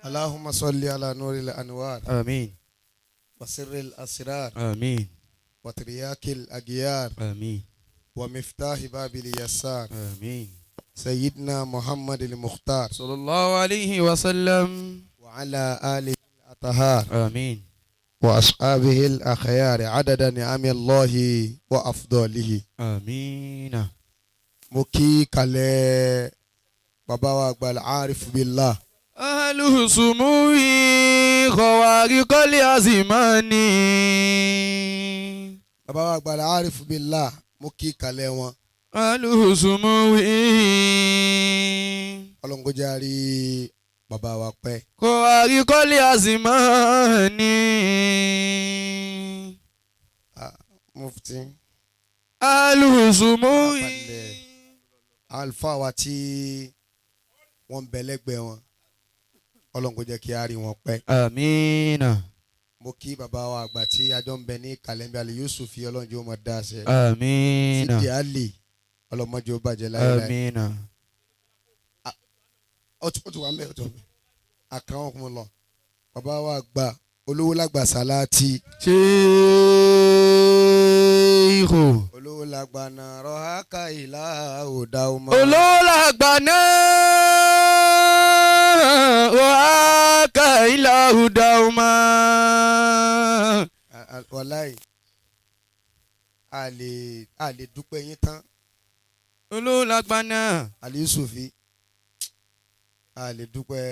اللهم صل على نور الأنوار آمين وسر الأسرار آمين وترياك الأغيار آمين ومفتاح باب اليسار آمين سيدنا محمد المختار صلى الله عليه وسلم وعلى آله الأطهار آمين وأصحابه الأخيار عدد نعم الله وأفضاله آمين مكي كالي بابا وأقبل عارف بالله أهل سموي خوارق الأزمان bàbá wa àgbàlá àrífù bíllà mú kí kalẹ̀ wọn. أهل سموي ọlọ́ngọjà rí bàbá wa pẹ́. خوارق الأزمان mufti. أهل سموي alfa wa tí wọ́n ń bẹ lẹ́gbẹ̀ẹ́ wọn ọlọ́ngọjà kí a rí wọn pẹ́. آمين mo kí bàbá wa àgbà tí ajọ́ ń bẹ ní kàlẹ́mbí alẹ́ Yusuf ọlọ́njọ́ mọ̀ dá ṣe. آمين sídìí àlè ọlọ́mọdé ó bàjẹ́ láyé. آمين ó ti wà ń bẹ̀ ó ti wà ń bẹ̀. àkàrà ọkùnrin lọ bàbá wa àgbà olówó lágbà sàláàtì. Sheikh olówó lágbà náà rọ́hákà ìlà òdà ọmọ. olówó làgbà náà wàhákà ìlà òdà ọmọ. wàláì a lè dúpẹ́ yín tán olówó làgbà náà àlè Yusufi a lè dúpẹ́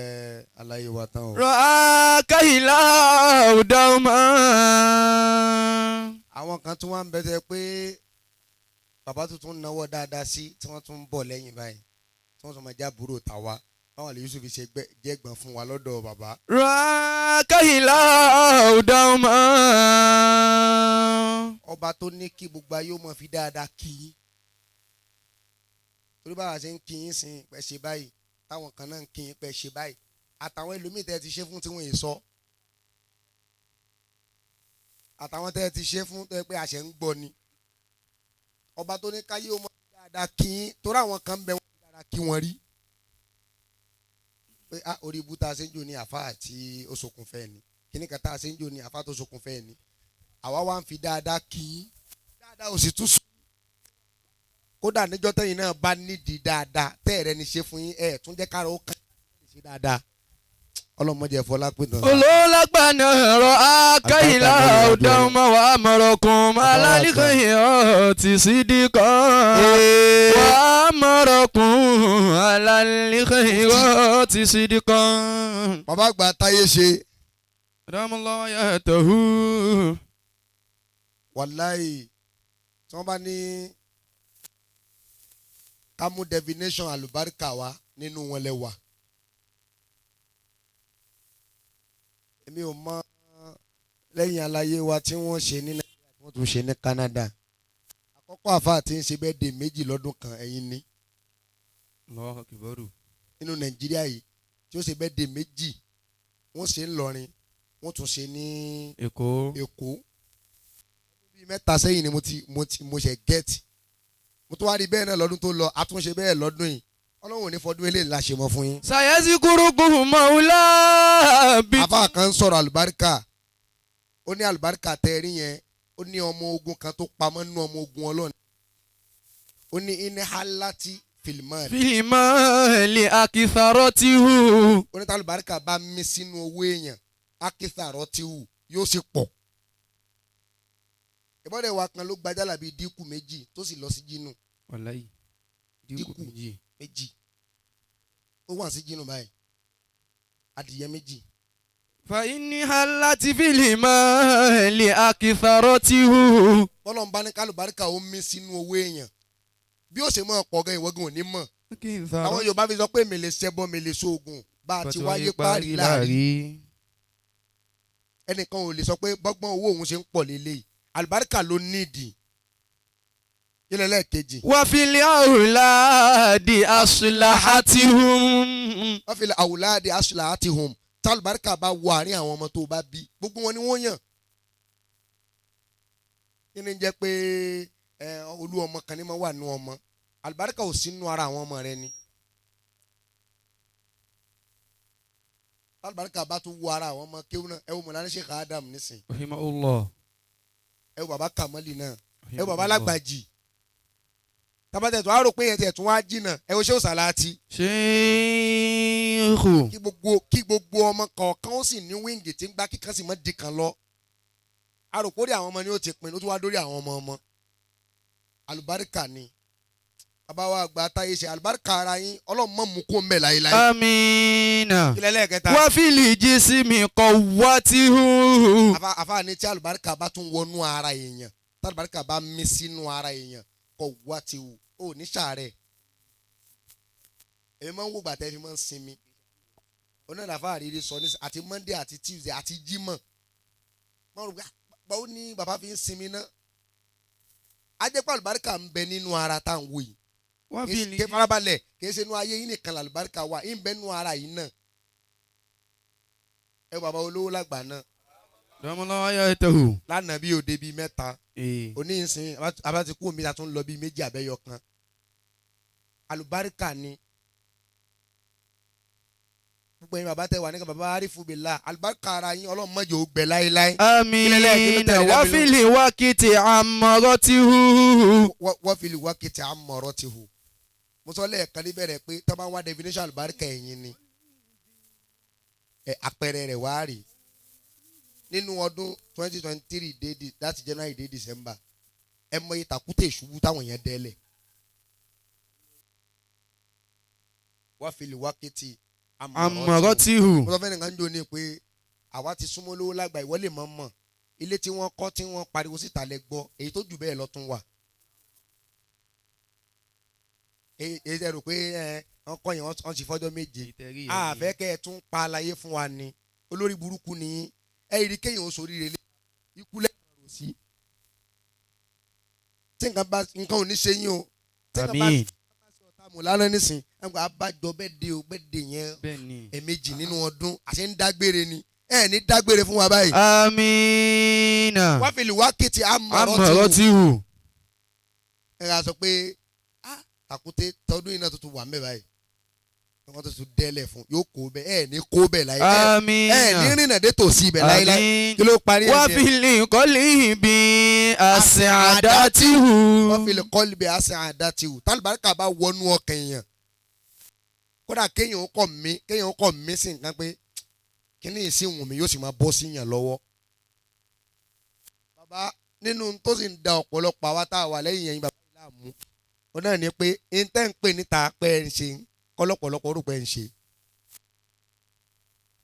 aláyé wa tán o. wàhákà ìlà òdà ọmọ. àwọn kan tún wá ń bẹ́tẹ̀ pé bàbá tuntun náwó dáadáa sí tí wọ́n tún ń bọ̀ lẹ́yìn báyìí tí wọ́n tún máa já búrò tàwa báwọn àlè Yusufi ṣe jẹ́gbọ̀n fún wa lọ́dọ̀ bàbá. wàhákà ìlà òdà ọmọ. ọba tó ní kí gbogbo ayé ó mọ̀ fi dáadáa kí yín torí báwa ṣe ń kí yín sìn pẹ́ ṣe báyìí táwọn kan náà ń kí yín pẹ́ ṣe báyìí àtàwọn ẹlòmíì tẹ́ ti ṣe fún tí wọ́n yìí sọ àtàwọn tẹ́ ti ṣe fún tẹ́ pé àṣẹ ń gbọ́ ni ọba tó ní káyé ó mọ̀ fi dáadáa kí yín torí àwọn kan ń bẹ wọ́n fi dáadáa kí wọ́n rí pé orí ibú tá a ṣe ń jò ní àfa àti oṣokùnfẹ́ ni kíní kan tá a ṣe ń jò ní àfa tó ṣokùnfẹ́ ni àwa wá ń fi dáadáa kí yín dáadáa ò sì tún sùn kódà níjọ́ tẹ́yìn náà bá nídìí dáadáa tẹ́ẹ̀rẹ́ ni ṣe fún yín ẹ̀ tún jẹ́ kára ó kàn ṣe dáadáa ọlọ́mọdé ẹ̀fọ́ lápẹ̀tàn. olówó làgbà náà wàhákà ìlà òdà ọmọ wà á mọ̀rọ̀kùn alálìkẹ́yìn ọ̀tí sídìkan. wà á mọ̀rọ̀kùn alálìkẹ́yìn ọ̀tí sídìkan. bàbá àgbà Atayese Ramallahu yatahu. wàláì tí wọ́n bá ní ká mú definition àlùbáríkà wá nínú wọn lẹ wà. èmi ò mọ lẹ́yìn àlàyé wa tí wọ́n ṣe ní Nàìjíríà tí wọ́n tún ṣe ní Canada àkọ́kọ́ àfáà tí ń ṣe bẹ́ẹ̀ dé méjì lọ́dún kan ẹ̀yin ní Allahu Akbar. nínú Nàìjíríà yìí tí ó ṣe bẹ́ẹ̀ dé méjì wọ́n ṣe ń lọrin wọ́n tún ṣe ní Èkó. Èkó bíi mẹ́ta sẹ́yìn ni mo ṣe gẹ́ẹ̀tì mo tún wá rí bẹ́ẹ̀ náà lọ́dún tó lọ àtúnṣe bẹ́ẹ̀ lọ́dún yìí Ọlọ́run ò ní fọdún eléyìí la ṣe mọ́ fún yín. sàyẹ́sì kúrúkú mọ̀ọ́lá bí. àbá kan sọ̀rọ̀ àlùbáríkà ó ní àlùbáríkà tẹ́ rí yẹn ó ní ọmọ ogun kan tó pamọ́ nínú ọmọ ogun Ọlọ́run ó ní iná halati filimari. filimari akisarọ ti hu. ó ní tàlùbáríkà bá mí sínú owó èèyàn akisarọ ti hu yóò sì pọ̀. ìbọ̀dẹ̀ wa kan ló gbajálà bíi dínkù méjì tó sì lọ sí jínú. wàláyé dínkù méjì ó wà sí jínú báyìí adìyẹ méjì. fàyínní halati filimari akisarọ ti hu. bọ́lọ̀ ń bá ní kálùbáríkà ó mí sínú owó èèyàn bí ó ṣe mọ̀ pọ̀ gan ìwọ́gun ò ní mọ̀. àwọn Yorùbá fi sọ pé mi lè ṣẹbọ mi lè ṣoògùn bá a ti wáyé parí láàrin. ẹnìkan ò lè sọ pé bọ́gbọ́n owó òun ṣe ń pọ̀ lélẹ́yìí àlùbáríkà ló nídìí. ilẹ̀ lẹ́ẹ̀kejì. wàfíìlì àwùládì aṣùlàhàtìhùm. wàfíìlì àwùládì aṣùlàhàtìhùm tí àlùbáríkà bá wọ àárín àwọn ọmọ tó bá bí gbogbo wọn ni wọ́n yàn. kí ni jẹ́ pé olú ọmọ kan ní ma wà nù ọmọ àlùbáríkà ò sí nù ara àwọn ọmọ rẹ ni alùbáríkà bá tún wo ara àwọn ọmọ kéwù náà ẹ wo mọ̀lá ní Sheikh Adam nísìn rahimahullah. ẹ wo bàbá Kamali náà ẹ wo bàbá Lágbàjì tabatẹ̀ tó a rò pé yẹn tiẹ̀ tún wá jìnnà ẹ wo Sheikh Salati. Sheikh. kí gbogbo ọmọ kọ̀ọ̀kan ó sì ní wíńgì tí ń gbá kíkan sì mọ́ di kan lọ a rò kórè àwọn ọmọ ni ó ti pin ó tún wá dórí àwọn ọmọ alùbáríkà ni bàbá wa àgbà Atayese alùbáríkà ara yín Ọlọ́run mọ̀ mú kó ń bẹ̀ láyéláyé. Amina. ilẹ̀ lẹ́ẹ̀kẹta. Wa fil jismi qawwatihu. àfa ni tí alùbáríkà bá tún wọnú ara èèyàn tí alùbáríkà bá mí sínú ara èèyàn qawwatihu ó ní sàárẹ̀ èmi máa ń wò gbàtẹ́ fi máa ń sinmi onídàáfà àrírí sọ ní àti Monday àti Tuesday àti Jímọ̀ wọ́n rò pé báwo ni bàbá fi ń sinmi náà ajẹ́pẹ́ alùbáríkà ń bẹ nínú ara tá à ń wò yìí kí farabalẹ̀ kì í ṣe inú ayé yìí nìkan làlùbáríkà wà ń bẹ nínú ara yìí náà ẹ bàbá olówó lágbà náà dọ́mọlọ́wọ́ ayọ̀ ètò hù. lánàá bí òde bíi mẹ́ta òní ìsìn abátikú omi àtún lọ bíi méjì àbẹ́yọ kan alùbáríkà ni gbogbo yín bàbá tẹ wà nígbà bàbá arífù bìlà alùbáríkà ara yín Ọlọ́run mọ́jọ ó gbẹ láéláé. Amina. Wa fil waqti amratihu. wọ́n fi lè wá kété àmọ̀rọ̀ ti hù mo sọ lẹ́ẹ̀kan níbẹ̀rẹ̀ pé tọ́ bá ń wá definition alùbáríkà ẹ̀yìn ni àpẹẹrẹ rẹ̀ wá rí nínú ọdún 2023 dé láti January dé December ẹ mọ ìtàkùtà ìṣubú táwọn yẹn dẹ́lẹ̀ wọ́n fi lè wá kété amratihu. mo sọ fẹ́ nìkan jò ní pé àwa ti súnmọ́ lówó lágbà ìwọ́lẹ̀ mọ́ ilé tí wọ́n kọ́ tí wọ́n pariwo síta lẹ gbọ́ èyí tó jù bẹ́ẹ̀ lọ tún wà. èyí tẹ́ rò pé wọ́n kọ́ yẹn wọ́n ti fọ́jọ́ méje àfẹ́ kẹ́ ẹ tún pa àlàyé fún wa ni olórí burúkú ni ẹ rí kéèyàn ó sórí rẹ ikú lẹ́yìn rò sí. tí nǹkan ò ní ṣe yín o tí nǹkan bá ṣe ọ̀tá mọ̀ lánàá nísìn ẹ̀ǹkọ́ abájọ bẹ́ẹ̀ de yẹn ẹ̀ẹ̀mejì nínú ọdún àṣẹ ń dágbére ni ẹ ní dágbére fún wa báyìí. Amina. wá fi lè wá kété amratihu. ẹ yà sọ pé àkúté tọdún iná tuntun wà mẹ́ báyìí wọ́n tó tún dẹ́lẹ̀ fún yóò kó bẹ́ẹ̀ ẹ ní kó bẹ́ẹ̀ láyé Amina. ẹ ní rìnnà dé tòsí ibẹ̀ láyé kí ló parí ẹ̀ Wa fil qalbi as'adatihu. wọ́n fi lè kọ́lì bí àṣà àdátìwù tálùbáríkà bá wọnú ọkàn èèyàn kódà kéèyàn ó kọ̀ mí sí nǹkan pé kíní ìsìn wùn mí yóò sì máa bọ́ sí yàn lọ́wọ́. bàbá nínú tó sì ń da ọ̀pọ̀lọpọ̀ àwa tá a wà lẹ́yìn yẹn bàbá yìí láàmú ó náà ní pé intẹ́ ń pè níta pé ẹ ń ṣe kọ́lọ́pọ̀lọpọ̀ rò pé ẹ ń ṣe.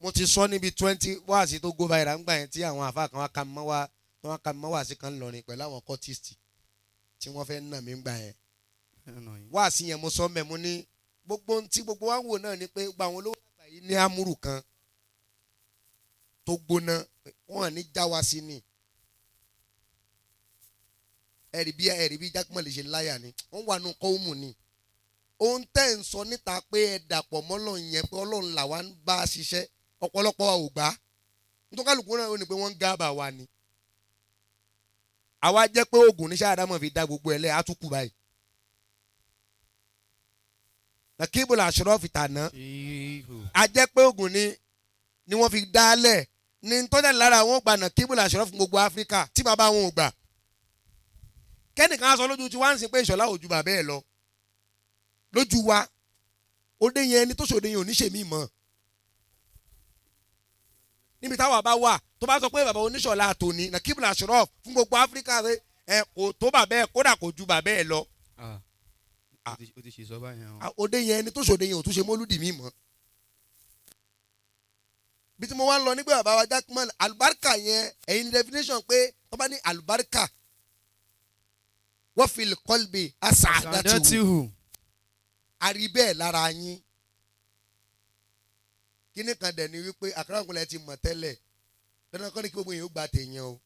mo ti sọ níbi 20 wáàsí tó go viral ńgbà yẹn tí àwọn àfa kan wá ka mọ́ wáàsí kan lọ́rin pẹ̀lú àwọn kọ́tìstì tí wọ́n fẹ́ nà mí ńgbà yẹn. wáàsí yẹn mo sọ mẹ́ mo ní gbogbo tí gbogbo wa ń wò náà ni pé gba àwọn olówó àgbà yìí ní amúrù kan tó gbóná wọn ní já wa sí ni ẹ̀rí bí Jaqmal ṣe láyà ni wọ́n wà nù kọ́ọ̀mù ni ohun tẹ́ ń sọ níta pé ẹ dàpọ̀ mọ́lọ́ yẹn pé Ọlọ́run làwa ń bá a ṣiṣẹ́ ọ̀pọ̀lọpọ̀ wa ò gbà á nítorí kálukú náà ó ní pé wọ́n ń gábà wa ni àwa jẹ́ pé oògùn ní sáàdámọ̀ fi dá gbogbo ẹ̀ lẹ́ àtúkù báyìí nàkíbù làṣọrọ̀ fi tàná a jẹ́ pé oògùn ni wọ́n fi dálẹ̀ ní tọ́jà lára àwọn gbà nàkíbù làṣọrọ̀ fún gbogbo Áfíríkà tí bàbá wọn ò gbà kẹ́nìkan aṣọ lójú tí wọ́n ń sin pé ìṣọ̀lá òjú bàbá ẹ̀ lọ lójú wa òde yẹn ẹni tó ṣòde yẹn ò ní ṣe mí mọ́ níbi táwa bá wà tó bá sọ pé bàbá oníṣọ̀lá àtòní nàkíbù làṣọrọ̀ fún gbogbo Áfíríkà rẹ kò tó bàbá ẹ̀ kódà kò ju bàbá ẹ̀ lọ. o ti ṣe sọ báyìí. òde yẹn ẹni tó ṣòde yẹn ò tún ṣe mọ́lúdì mí mọ́ bí tí mo wá ń lọ nígbà bàbá wa Jaqmal alùbáríkà yẹn ẹ̀yin ní definition pé wọ́n bá ní alùbáríkà wọ́n fi lè kọ́lbì as'adatihu àrí bẹ́ẹ̀ lára yín kíní kan dẹ̀ ni wípé àkàràǹkùnlẹ̀ ti mọ̀ tẹ́lẹ̀ dandan kọ́ ni kí gbogbo yẹn ó gba tèèyàn o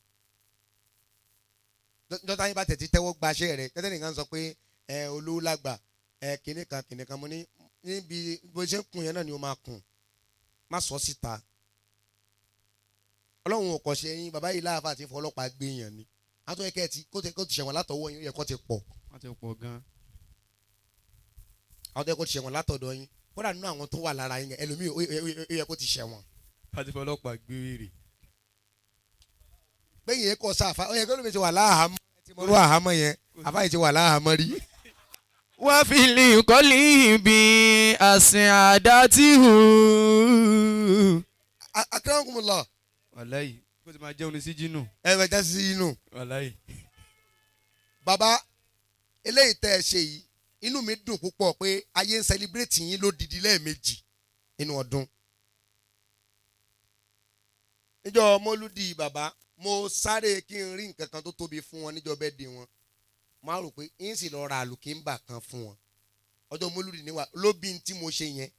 dọ́tà yín bá tẹ̀ ti tẹ́wọ́ gbaṣẹ́ rẹ̀ tẹ́tẹ́ nìkan sọ pé olówó lágbà kíní kan mo ní níbi bó ṣe ń kun yẹn náà ni ó máa kun má sọ síta Ọlọ́run ò kọ̀ ṣe yín bàbá yìí láàfà àti ìfọlọ́pàá gbé yàn ni àtọ́ yẹ kẹ́ ẹ ti kó ti ṣẹ̀wọ̀n látọwọ́ yín ó yẹ kó ti pọ̀. wọ́n ti pọ̀ gan. àtọ́ yẹ kó ti ṣẹ̀wọ̀n látọ̀dọ̀ yín kódà nínú àwọn tó wà lára yín ẹlòmíì ó yẹ kó ti ṣẹ̀wọ̀n. àti fọlọ́pàá gbé wèrè. bẹ́yìn yẹn kọ́ sáfà ó yẹ kí olómi ti wà láhàámọ́ ẹ ti mọ̀rú àhámọ́ yẹn àfà yìí ti wà láhàámọ́ rí. wá fi lè kọ́lé bí àsìn àdátìhù. akramakumullah. wàláyé kó ti máa jẹun ní sí jínú. ẹ bẹ jẹ́ sí inú. wàláyé. bàbá eléyìí tẹ́ ẹ ṣe yìí inú mi dùn púpọ̀ pé ayé ń sẹlẹ̀bírẹ̀tì yín lódìdí lẹ́ẹ̀mejì nínú ọdún. níjọ́ mọ́lúdì bàbá mo sáré kí n rí nǹkan kan tó tóbi fún wọn níjọ́ bẹ́ẹ̀dì wọn mo á rò pé ń sì lọ ra àlùkìńbà kan fún wọn ọjọ́ mọ́lúdì níwà lóbi tí mo ṣe yẹn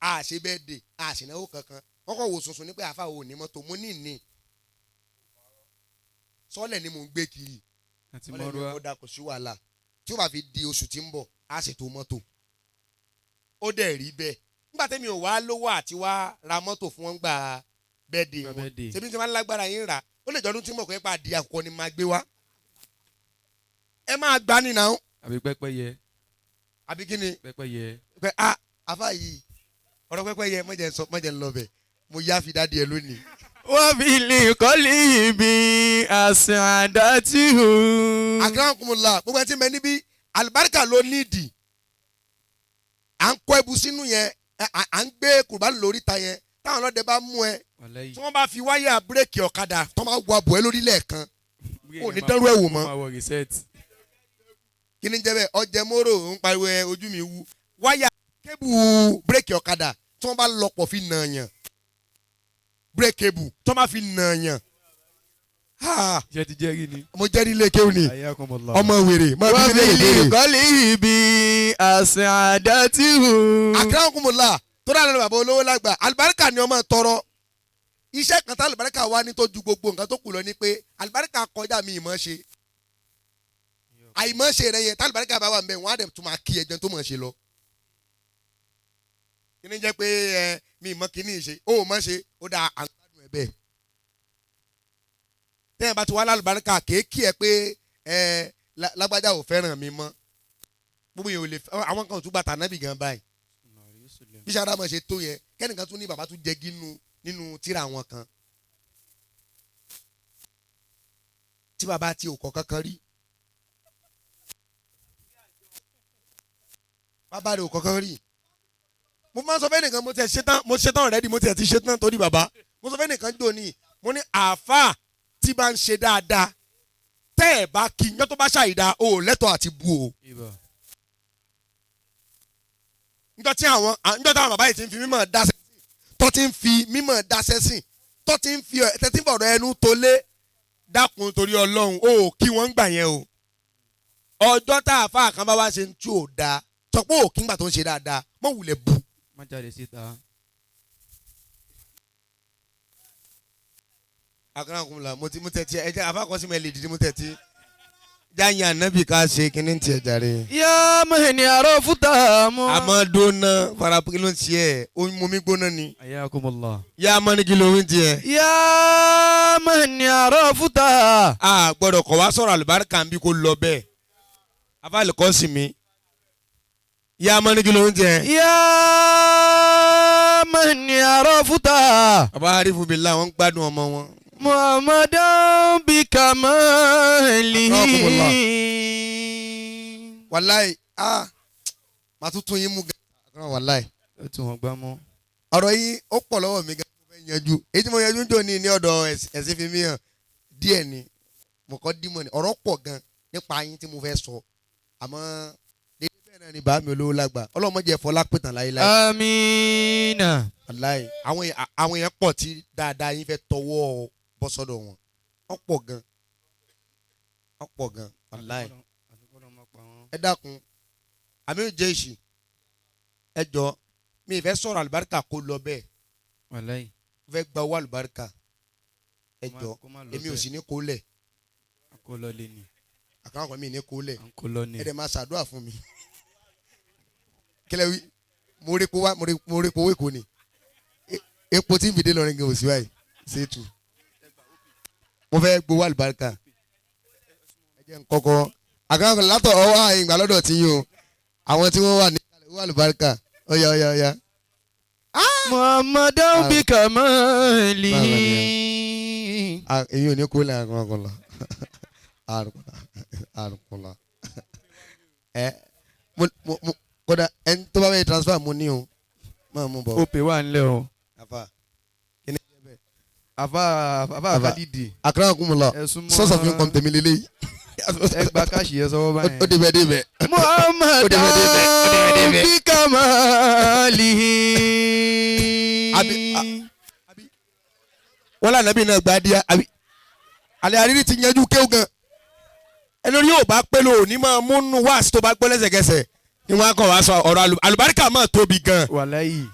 a ṣe bẹ́ẹ̀dì a sì náwó kankan wọ́n kọ́ wò sùnsùn ní pé àfa ò ní mọ́tò mo ní ìní sọ́ọ̀lẹ̀ ni mò ń gbé kiri àti wọ́n lè ní mọ́rúwá. kó dà kò sí wàhálà tí ó bá fi di oṣù tí ń bọ̀ á ṣètò mọ́tò ó dẹ̀ rí bẹ́ẹ̀ nígbà tẹ́mi ò wá lówó àti wá ra mọ́tò fún wọn gbà bẹ́ẹ̀dì wọn ṣebí tí wọ́n lágbára yín rà ó lè jọ́dún tí mo kọ́ ẹ́ pa di àkọ́kọ́ ni máa gbé wá ẹ máa gbá nínà ó. àbí pẹ́pẹ́yẹ. àbí kí ni pẹ́pẹ́yẹ. pẹ́ àfa yìí ọ̀rọ̀ pẹ́pẹ́yẹ mọ̀jẹ̀ ń lọ bẹ̀ mo yá fi dá díẹ̀ lónìí. wá fi lè kọ́lé bí àsìn àdátìhù. akramakumullah gbogbo ẹni tí mẹ níbí alibarika ló nídìí à ń kọ́ ẹbu sínú yẹn à ń gbé kùrùbánù lórí ta yẹn táwọn ọlọ́dẹ bá mú ẹ tí wọ́n bá fi wáyà bírèkì ọ̀kadà tó máa wọ abọ̀ ẹ lórí lẹ́ẹ̀kan ò ní dánrú ẹ̀ wò mọ́. kí ni jẹ́ bẹ́ẹ̀ ọjẹ́ móró ń pariwo ẹ ojú mi wú wáyà kébù bírèkì ọ̀kadà tí wọ́n bá lọ́pọ̀ fi nà yàn bírèkì kébù tí wọ́n bá fi nà yàn. ṣé ti jẹ́rìí ni. mo jẹ́rìí ilé kéwù ni ọmọ wèrè má bí mi lè wá béèrè. fi lè kọ́lé bí àsìn àdátìhù. akramakumullah tó dáa lọ́nà bàbá olówó lágbà alibarika ni ọmọ tọrọ iṣẹ́ kan tá alibarika wá ní tó ju gbogbo nǹkan tó kù lọ ni pé alibarika kọjá mi ìmọ̀ ṣe àìmọ̀ ṣe rẹ yẹn tá alibarika bá wà ń bẹ̀ wọ́n á dẹ̀ tún máa kí ẹjọ́ tó mọ̀ ṣe lọ. kí ni jẹ́ pé mi ìmọ̀ kí ni ṣe ó mọ̀ ṣe ó dáa àgbàdùn ẹ̀ bẹ́ẹ̀. tẹ́yìn bá ti wá lálùbáríkà kéèkì ẹ pé lágbájá ò fẹ́ràn mi mọ́ gbogbo yẹn ò lè àwọn kan ò tún bàtà nábì gan báyìí bí sàdámọ̀ ṣe tó yẹ kẹ́nìkan tún ní bàbá tún jẹ gínú nínú tíra wọn kan tí bàbá ti ò kọ́ kankan rí bàbá rẹ̀ ò kọ́ kankan rí mo máa ń sọ fẹ́ nìkan mo ṣetán rẹ́dí mo ti ṣetán torí bàbá mo sọ fẹ́ nìkan jò ní mo ní àáfàá tí bá ń ṣe dáadáa tẹ́ ẹ̀ bá kí yán tó bá ṣàìdá o ò lẹ́tọ̀ọ́ àti bu o. níjọ́ táwọn bàbá yìí ti ń fi mímọ̀ dáṣẹ́ sìn tó ti ń fi mímọ̀ dáṣẹ́ sìn tó ti ń fi tẹ́tí fọ̀rọ̀ ẹnu tó lé dákun torí ọlọ́run o kí wọ́n ń gbà yẹn o. ọjọ́ tá a fà kan bá wá ṣe ń tí ò dáa sọ pé òkè ńgbà tó ń ṣe dáadáa mọ̀ wulẹ̀ bu. má jáde síta. akramakumullah mo tẹ̀tí ẹ jẹ́ afákọ́sí mi ẹ lè dìde mo tẹ̀tí jáyìn ànábì ká ṣe kíní tiẹ̀ jàre. yá mẹ́ni àrò fúta mọ́. àmọ́ dóná farapé kí ló ń tiẹ̀ omi momi gbóná ni. ayakumullah. yá mọ́ni kí ló ń tiẹ̀. yá mẹ́ni àrò fúta. a gbọ́dọ̀ kọ̀ wá sọ̀rọ̀ àlùbáríkà ń bí kó lọ bẹ́ẹ̀ afáàlì kọ́ sí mi. yá mọ́ni kí ló ń tiẹ̀. yá mẹ́ni àrò fúta. bàbá arífù bíi láwọn ń gbádùn ọmọ wọn. muhammadan bi kamalihi. wàláì màá tún tún yín mú gan. wàláì. ó tún wọn gbá mọ́. ọ̀rọ̀ yín ó pọ̀ lọ́wọ́ mi gan mo fẹ́ yanjú èyí tí mo yanjú ń jò ní ọ̀dọ̀ ẹ̀sìn fi mí hàn díẹ̀ ni mo kọ́ dímọ̀ ni ọ̀rọ̀ pọ̀ gan nípa yín tí mo fẹ́ sọ àmọ́ dédé bẹ́ẹ̀ náà ni bàá mi olówó lágbà ọlọ́mọdé ẹ̀fọ́ lápẹ̀tàn láyéláyé. amiina. wàláì àwọn èèyàn pọ̀ tí dáadáa yín fẹ́ tọwọ́ bọ́ sọ́dọ̀ wọn ọ̀pọ̀ gan wàláì. ẹ dákun àmì ìjẹ́ ìṣì ẹ jọ mi ìfẹ́ sọ̀rọ̀ àlùbáríkà kó lọ bẹ́ẹ̀ wàláì. fẹ́ gba owó àlùbáríkà ẹ jọ èmi ò sì ní kó lẹ̀ akólọ lé ní. àkàrà kan mi ní kó lẹ̀ akólọ ní. ẹ dẹ̀ máa ṣàdúrà fún mi kílẹ̀ wí mo rí po owó èkó ni epo tí ń fìdí lọrin gan òsì báyìí ṣètù mo fẹ́ gbowó àlùbáríkà ẹ jẹ́ n kọ́kọ́ àkàrà kan látọ̀ ọwọ́ àyìnbá lọ́dọ̀ tí yín o àwọn tí wọ́n wà ní owó àlùbáríkà ọ̀yà. Muhammadan bi kamali. èyí ò ní kó lẹ́yìn àkọlọ àrùkọlọ kódà ẹni tó bá bẹ transfer mo ní o máa mú bọ. Ó pè wá nílẹ̀ o. Àfà Kadidi. Àkàrà kún mu lọ source of income tèmi lélẹ́yìí. Ẹ gba káàṣì yẹn sọ́wọ́ báyìí. Ó débẹ̀ débẹ̀. Muhammadan bi kamali. Wọ́n lànà bí náà gba díẹ̀ àbí àlẹ́ àrírí ti yanjú kéwù gan. Ẹni orí yóò bá pé lò ní máa múnú wáàsí tó bá gbọ́ lẹ́sẹ̀kẹsẹ̀ ni wọ́n á kàn wá sọ ọ̀rọ̀ àlùbáríkà máa tóbi gan. Wàláyì.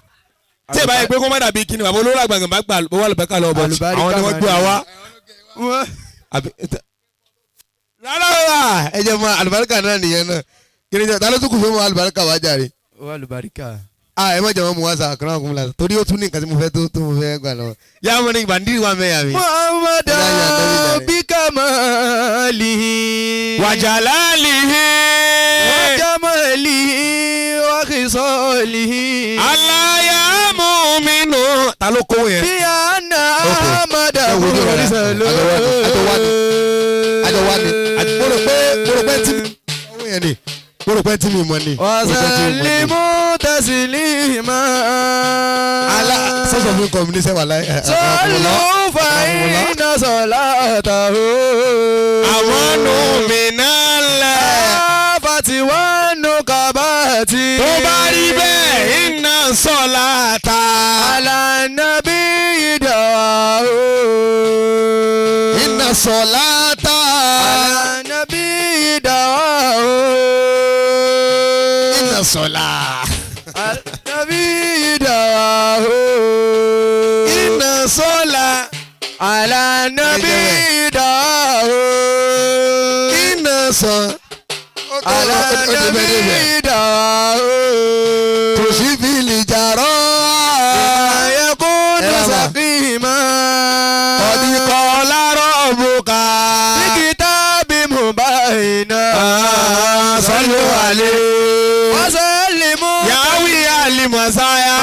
Tí ì bá yẹ pé kó má dàbí kíni bàbá olóró àgbàgbà bá gbà wọ́n àlùbáríkà lọ bọ̀ àwọn ni wọ́n gbé wa wá. Rárá ẹ jẹ́ mọ àlùbáríkà náà nìyẹn náà kí ni jẹ́ ta ló tún kù fún mọ àlùbáríkà wá jàre. Ó àlùbáríkà. Ẹ má jẹ́ wọn mú wá sa àkàrà ọkùnrin la torí ó tún ní nǹkan tí mo fẹ́ tó mo fẹ́ gbà lọ. Yá mo ní ìbàndí wa mẹ́yà mi. Muhammadan bi kamali. Wa jalalihi. Wa jamalihi wa khisalihi. Allah ya mu'minu. Ta ló kó yẹn. Bí a nà Muhammadan mursalu. Àjọ wa ni mo rò pé tí mi mọ̀ yẹn ni mo rò pé tí mi mọ̀ ni. Wasallimu taslima. Sọ́sọ̀ fún kọ́míní sẹ́wà láì. Sallu fa inna salatahu. Àwọn nù mí náà lẹ̀. Fati wa nù kabati. Tó bá rí bẹ́ẹ̀ inna salata. Ala nabi Dawah. Inna salata. Ala nabi Dawah. Inna sola. Ala nabi Dawah. Inna sola. Ala nabi Dawah. Inna sola. Ala nabi Dawah. Tushifili jaro. Yakunu saqima. Qad qala rabbuka. Fi kitabi mubayina. Sallu alayhi. Wasallimu. Yawi alimasaya.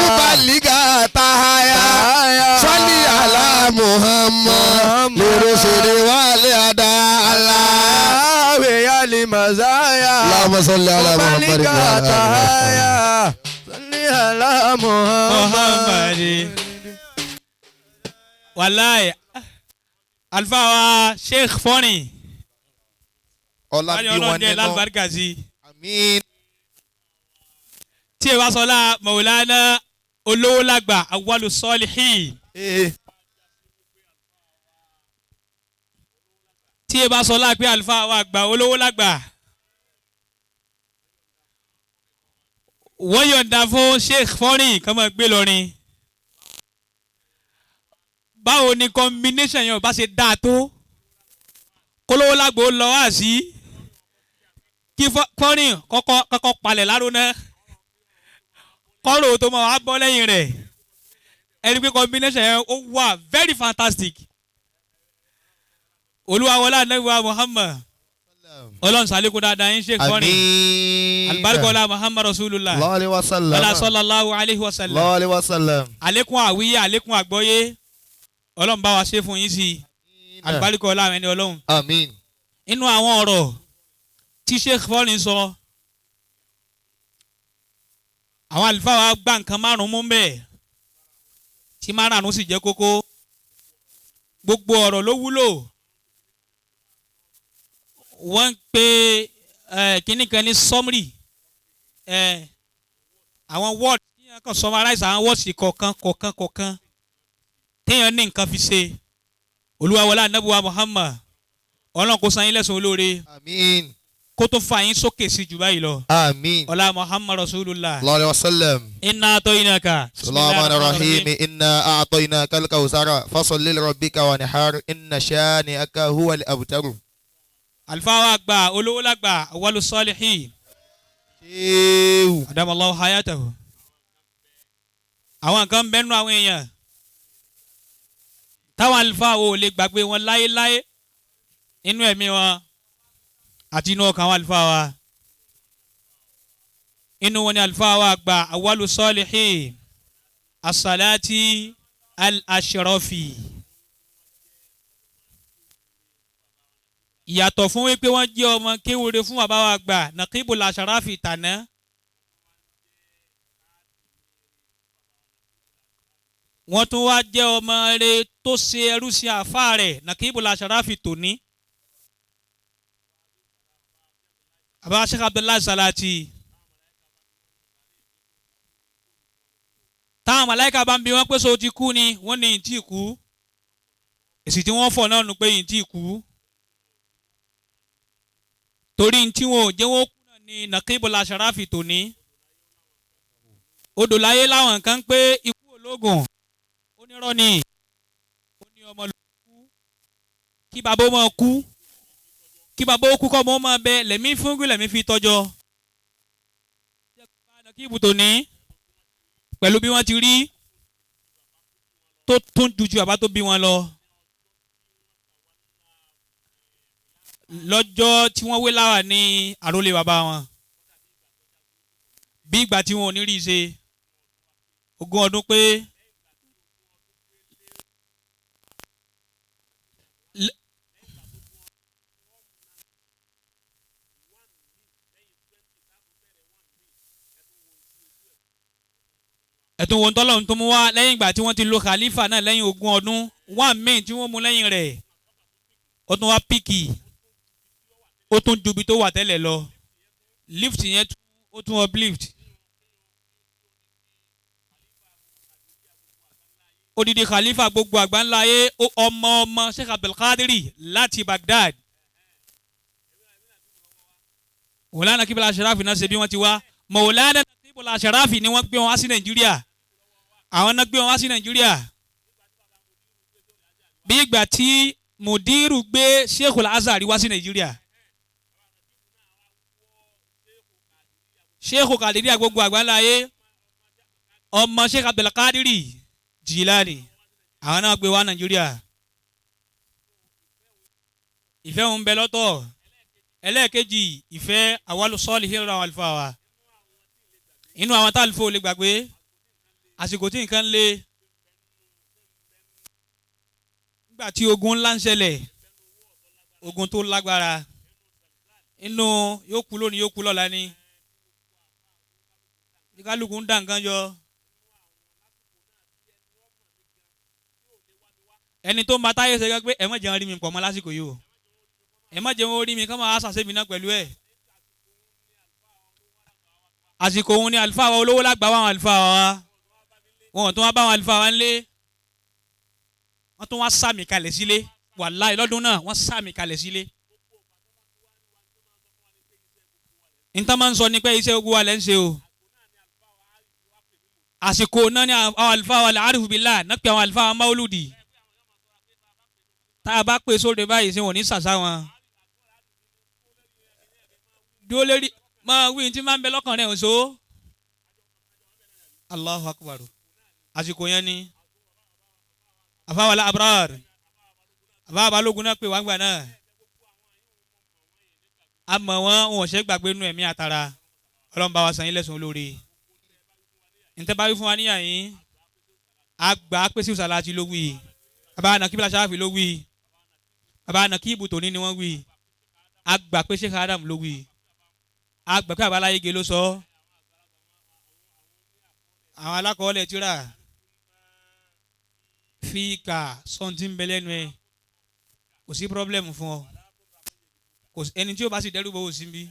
Mubaliga tahaya. Salli ala Muhammad. Lirusuli wali ada Allah. Yawi alimazaya. Allahumma salli ala Muhammad. Mubaliga tahaya. Salli ala Muhammad. Wallahi alfa wa Sheikh Foni. Olanbiwonninu Àmín. Tí ẹ bá sọlá Maulana olówó lágbà awwalu salihin. Tí ẹ bá sọlá pé alfa wa àgbà olówó lágbà. Wọ́n yọ̀ǹda fún Sheikh Foni kán máa gbé lọ́rin. Báwo ni combination yẹn ò bá ṣe dáa tó? Kólówó lágbà ó lọ wá sí. Kí Foni kọ́kọ́ palẹ̀ lárúná. Kọ́rò tó máa wá bọ́ lẹ́yìn rẹ̀. Ẹni pé combination yẹn ó wà very fantastic. Olúwa wọlé Ànábì wa Muhammad. Ọlọ́run sàlékún dáadáa yín Sheikh Foni. Àlùbáríkà Muhammad Rasulullah. Sallallahu alayhi wa sallam. Àlékún àwíyé, àlékún àgbọ́yé. Ọlọ́run bá wa ṣe fún yín sí. Àlùbáríkà ọlá ẹni Ọlọ́run. Àmín. Inú àwọn ọ̀rọ̀ tí Sheikh Foni sọ. Àwọn àlùfáà wa gbà nǹkan márùn-ún mú bẹ́ẹ̀. Tí márùn-ún sì jẹ́ kókó. Gbogbo ọ̀rọ̀ ló wúlò. Wọ́n ń pe kíní kan ní summary. Àwọn word tí wọ́n kàn summarize àwọn words kọ̀ọ̀kan. Téèyàn ní nǹkan fi ṣe. Olúwa wọlé Ànábì wa Muhammad. Ọlọ́run kó san yín lẹ́san olóore. Àmín. Kó tó fa yín sókè sí jù báyìí lọ. Àmín. Ọlá Muhammad Rasulullah. Sallallahu alayhi wa sallam. Inna atoyinaka. Bismillahirrahmanirrahim. Inna a'tainaka al-kawthara fasalli li rabbika wanhar. Inna shani'aka huwa al-abtar. Alfa wa gba olówó lágbà awwalu salihin. Adamallahu hayatahu. Àwọn kan bẹ́nu àwọn èèyàn. Táwọn alfa wo lè gbàgbé wọn láéláé. Inú ẹ̀mí wọn. Àti inú ọkàn àwọn alfa wa. inú wọn ni àlùfáà wa àgbà awwalu salihin as-salati al-ashrafi. ìyàtọ̀ fún wípé wọ́n jẹ́ ọmọ kéwòrè fún bàbá wa àgbà nàkíbul ashrafi tàná. wọ́n tún wá jẹ́ ọmọ rẹ̀ tó ṣe ẹrú sí àfáà rẹ̀ nàkíbul ashrafi tòní. bàbá Sheikh Abdul Salati. táwọn màláíkà bá ń bi wọ́n pé so ti kú ni wọ́n ní ìtì kú. èsì tí wọ́n fọ̀ náà nù pé ìtì kú. torí tí wọn ò jẹ́ wọ́n kú náà ní nàkíbul ashrafi tòní. odò láyé láwọn kan pé ikú ológun onírọ́ ni ó ní ọmọ ló kú kí bàbá ó máa kú kí bàbá ó kú kọ́ ọmọ ó máa bẹ lẹ́mí fúngún lẹ́mí fi tọ́jọ́. nàkíbù tòní pẹ̀lú bí wọ́n ti rí tó tún ju bàbá tó bí wọn lọ. lọ́jọ́ tí wọ́n wé láwà ní àrólé bàbá wọn bí ìgbà tí wọn ò ní rí i ṣe 20 ọdún pé ẹ̀tún wọn tọ́lọ́run tó mú wá lẹ́yìn ìgbà tí wọ́n ti lo khalifa náà lẹ́yìn 20 ọdún 1 May tí wọ́n mú lẹ́yìn rẹ̀ ó tún wá píkì ó tún ju ibi tó wà tẹ́lẹ̀ lọ lift yẹn ó tún uplift. odidi khalifa gbogbo àgbáńlá ayé ọmọ Sheikh Abdul láti Baghdad. Mọ̀lánà Nàkíbul Ashrafi náà ṣe bí wọ́n ti wá Mọ̀lánà Nàkíbul Ashrafi ni wọ́n gbé wọn wá sí Nàìjíríà. àwọn náà gbé wọn wá sí Nàìjíríà. bí ìgbà tí Mudiru gbé Sheikhul Azhari wá sí Nàìjíríà. Sheikh Kadiriya gbogbo àgbáńlá ayé ọmọ Sheikh Abdul Jilani àwọn náà gbé wá Nàìjíríà. ìfẹ́ òun bẹ lọ́tọ̀. ẹlẹ́ẹ̀kejì ìfẹ́ awwalu salihin ra àlùfáà wa. inú àwọn tá àlùfáà ò lè gbàgbé àsìkò tí nǹkan le nígbà tí ogun ńlá ń ṣẹlẹ̀ ogun tó lágbára inú yóò kú lónìí yóò kú lọ́la ni kálukú ń dá nǹkan jọ. ẹni tó ń ba táyé ṣe gẹ́gẹ́ pé ẹ má jẹun rí mi pọ̀ mọ́ lásìkò yìí o ẹ má jẹun rí mi kán máa ṣàṣẹ́mi náà pẹ̀lú ẹ̀. àsìkò òun ni àlùfáà wa olówó lágbà wá àwọn àlùfáà wa wọn ò tún wá bá àwọn àlùfáà wa ńlé wọ́n tún wá sàmì kalẹ̀ sílé wàláhì lọ́dún náà wọ́n sàmì kalẹ̀ sílé. níta máa ń sọ ní pé iṣẹ́ ogun wa lẹ́ ń ṣe o. àsìkò náà ni àwọn àlùfáà wa al-arifu billah náà pé àwọn àlùfáà wa Mauludi. tá a bá pè sóde báyìí sí wọn ní sàṣà wọn. dúró lérí máa wí tí máa ń bẹ lọ́kàn rẹ̀ ọ̀ṣọ́. Allahu akbar. àsìkò yẹn ni àfáwàlá abrar àfáwà balógun náà pè wá gbà náà. a mọ̀ wọ́n wọn ò ṣe gbàgbé nú ẹ̀mí àtàrà Ọlọ́run bá wa san yín lẹ́san olóore. ǹtẹ́ bá wí fún wa níyà yín àgbà pèsè ìsàlátì ló wí bàbá Nàkíbul Ashrafi ló wí bàbá Nàkíbù tòní ni wọ́n wí àgbà pé Sheikh Adam ló wí àgbà pé àbáláyége ló sọ àwọn alákọ̀ọ́lẹ̀ tíra fíkà sọ́ńtì ń bẹ lẹ́nu ẹ̀ kò sí pírọ́blẹ́mù fún ọ ẹni tí ó bá sì dẹ́rù bọ́ òsínbí.